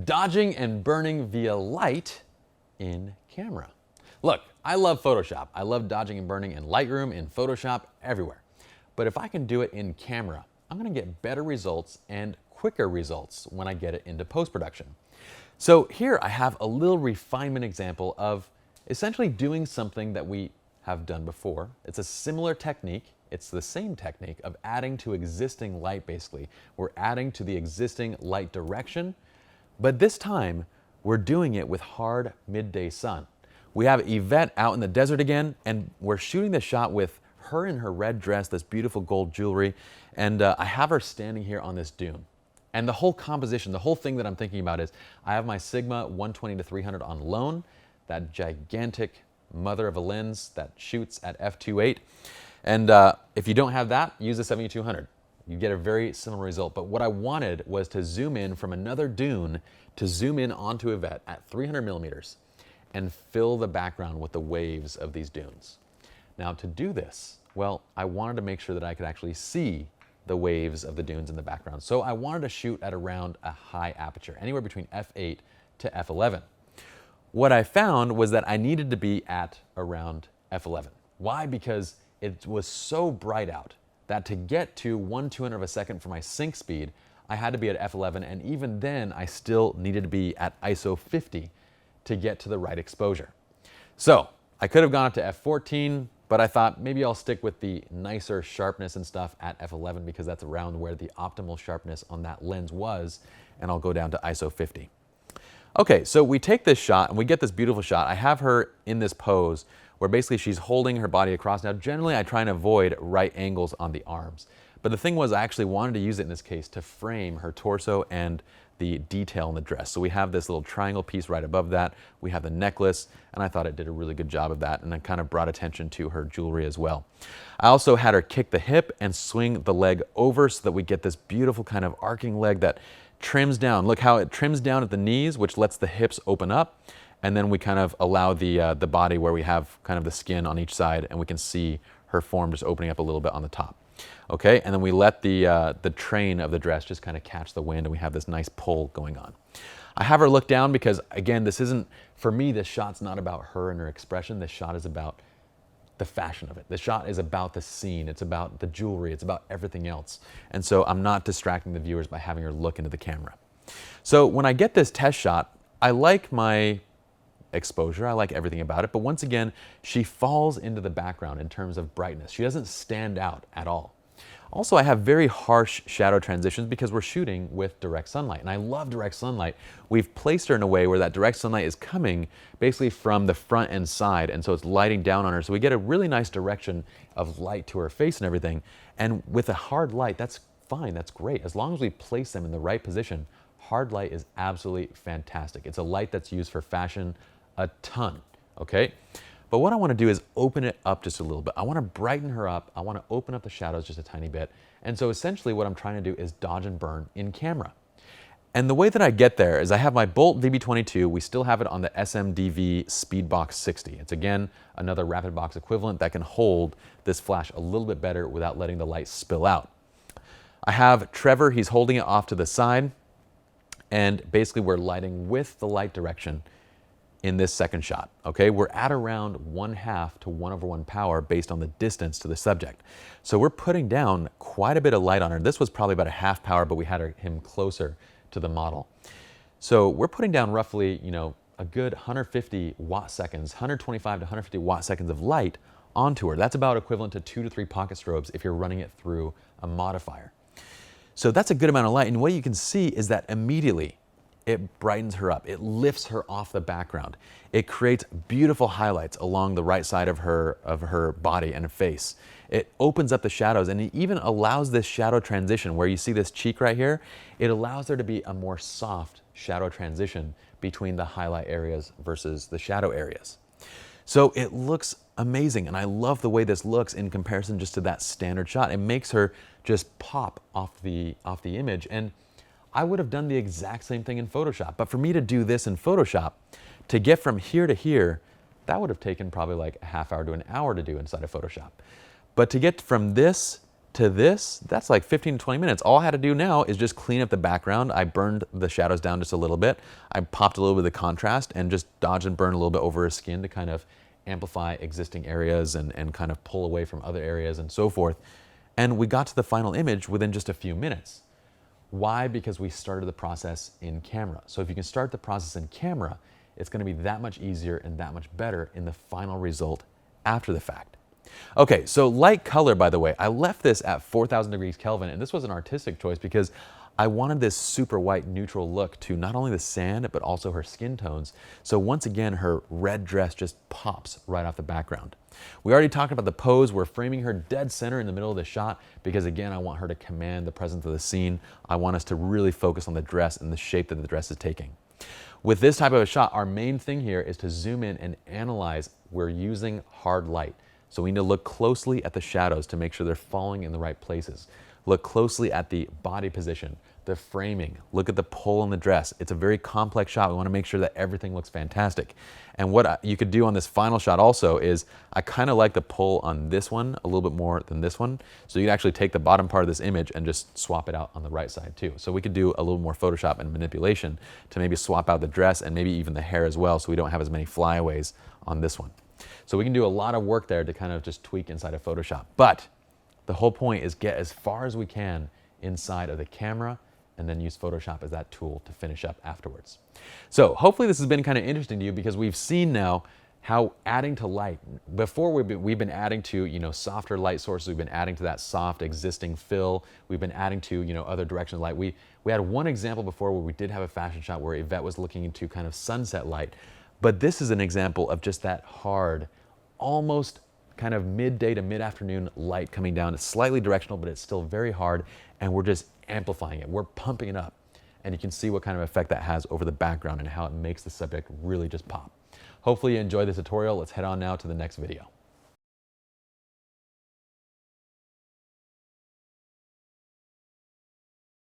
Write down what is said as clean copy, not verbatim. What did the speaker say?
Dodging and burning via light in camera. Look, I love Photoshop. I love dodging and burning in Lightroom, in Photoshop, everywhere. But if I can do it in camera, I'm gonna get better results and quicker results when I get it into post-production. So here I have a little refinement example of essentially doing something that we have done before. It's a similar technique. It's the same technique of adding to existing light, basically. We're adding to the existing light direction, but this time we're doing it with hard midday sun. We have Yvette out in the desert again, and we're shooting the shot with her in her red dress, this beautiful gold jewelry, and I have her standing here on this dune. And the whole composition, the whole thing that I'm thinking about is I have my Sigma 120 to 300 on lone, that gigantic mother of a lens that shoots at f2.8. And if you don't have that, use a 7200. You get a very similar result. But what I wanted was to zoom in from another dune to zoom in onto Yvette at 300 millimeters and fill the background with the waves of these dunes. Now to do this, well, I wanted to make sure that I could actually see the waves of the dunes in the background. So I wanted to shoot at around a high aperture, anywhere between f8 to f11. What I found was that I needed to be at around f11. Why? Because it was so bright out that to get to 1/200 of a second for my sync speed, I had to be at f11, and even then I still needed to be at ISO 50 to get to the right exposure. So I could have gone up to f14, but I thought maybe I'll stick with the nicer sharpness and stuff at f11 because that's around where the optimal sharpness on that lens was, and I'll go down to ISO 50. Okay, so we take this shot and we get this beautiful shot. I have her in this pose where basically she's holding her body across. Now generally I try and avoid right angles on the arms, but the thing was I actually wanted to use it in this case to frame her torso and the detail in the dress. So we have this little triangle piece right above that. We have the necklace, and I thought it did a really good job of that, and it kind of brought attention to her jewelry as well. I also had her kick the hip and swing the leg over so that we get this beautiful kind of arcing leg that trims down. Look how it trims down at the knees, which lets the hips open up, and then we kind of allow the body where we have kind of the skin on each side, and we can see her form just opening up a little bit on the top. Okay, and then we let the train of the dress just kind of catch the wind, and we have this nice pull going on. I have her look down because, again, this isn't, for me, this shot's not about her and her expression. This shot is about the fashion of it. The shot is about the scene. It's about the jewelry. It's about everything else. And so I'm not distracting the viewers by having her look into the camera. So when I get this test shot, I like my exposure. I like everything about it. But once again, she falls into the background in terms of brightness. She doesn't stand out at all. Also, I have very harsh shadow transitions because we're shooting with direct sunlight, and I love direct sunlight. We've placed her in a way where that direct sunlight is coming basically from the front and side, and so it's lighting down on her. So we get a really nice direction of light to her face and everything. And with a hard light, that's fine, that's great. As long as we place them in the right position, hard light is absolutely fantastic. It's a light that's used for fashion a ton, okay? But what I want to do is open it up just a little bit. I want to brighten her up. I want to open up the shadows just a tiny bit. And so essentially what I'm trying to do is dodge and burn in camera. And the way that I get there is I have my Bolt VB22. We still have it on the SMDV Speedbox 60. It's again another rapid box equivalent that can hold this flash a little bit better without letting the light spill out. I have Trevor, he's holding it off to the side. And basically we're lighting with the light direction in this second shot, okay? We're at around 1/2 to 1/1 power based on the distance to the subject. So we're putting down quite a bit of light on her. This was probably about a 1/2 power, but we had him closer to the model. So we're putting down roughly, you know, a good 150 watt seconds, 125 to 150 watt seconds of light onto her. That's about equivalent to 2 to 3 pocket strobes if you're running it through a modifier. So that's a good amount of light, and what you can see is that immediately it brightens her up. It lifts her off the background. It creates beautiful highlights along the right side of her body and face. It opens up the shadows, and it even allows this shadow transition where you see this cheek right here. It allows there to be a more soft shadow transition between the highlight areas versus the shadow areas. So it looks amazing, and I love the way this looks in comparison just to that standard shot. It makes her just pop off the image, and I would have done the exact same thing in Photoshop, but for me to do this in Photoshop, to get from here to here, that would have taken probably like a 1/2 hour to an hour to do inside of Photoshop. But to get from this to this, that's like 15 to 20 minutes. All I had to do now is just clean up the background. I burned the shadows down just a little bit. I popped a little bit of the contrast and just dodge and burn a little bit over her skin to kind of amplify existing areas and kind of pull away from other areas and so forth. And we got to the final image within just a few minutes. Why? Because we started the process in camera. So if you can start the process in camera, it's going to be that much easier and that much better in the final result after the fact. Okay, so light color, by the way, I left this at 4,000 degrees Kelvin, and this was an artistic choice because I wanted this super white neutral look to not only the sand, but also her skin tones. So once again, her red dress just pops right off the background. We already talked about the pose. We're framing her dead center in the middle of the shot because, again, I want her to command the presence of the scene. I want us to really focus on the dress and the shape that the dress is taking. With this type of a shot, our main thing here is to zoom in and analyze. We're using hard light. So we need to look closely at the shadows to make sure they're falling in the right places. Look closely at the body position, the framing, look at the pull in the dress. It's a very complex shot. We want to make sure that everything looks fantastic. And what you could do on this final shot also is, I kind of like the pull on this one a little bit more than this one. So you can actually take the bottom part of this image and just swap it out on the right side too. So we could do a little more Photoshop and manipulation to maybe swap out the dress and maybe even the hair as well, so we don't have as many flyaways on this one. So we can do a lot of work there to kind of just tweak inside of Photoshop. But the whole point is get as far as we can inside of the camera and then use Photoshop as that tool to finish up afterwards. So hopefully this has been kind of interesting to you, because we've seen now how adding to light, before we've been adding to, you know, softer light sources, we've been adding to that soft existing fill, we've been adding to, you know, other directions of light. We had one example before where we did have a fashion shot where Yvette was looking into kind of sunset light, but this is an example of just that hard, almost kind of midday to mid-afternoon light coming down. It's slightly directional, but it's still very hard, and we're just amplifying it. We're pumping it up, and you can see what kind of effect that has over the background and how it makes the subject really just pop. Hopefully you enjoyed this tutorial. Let's head on now to the next video.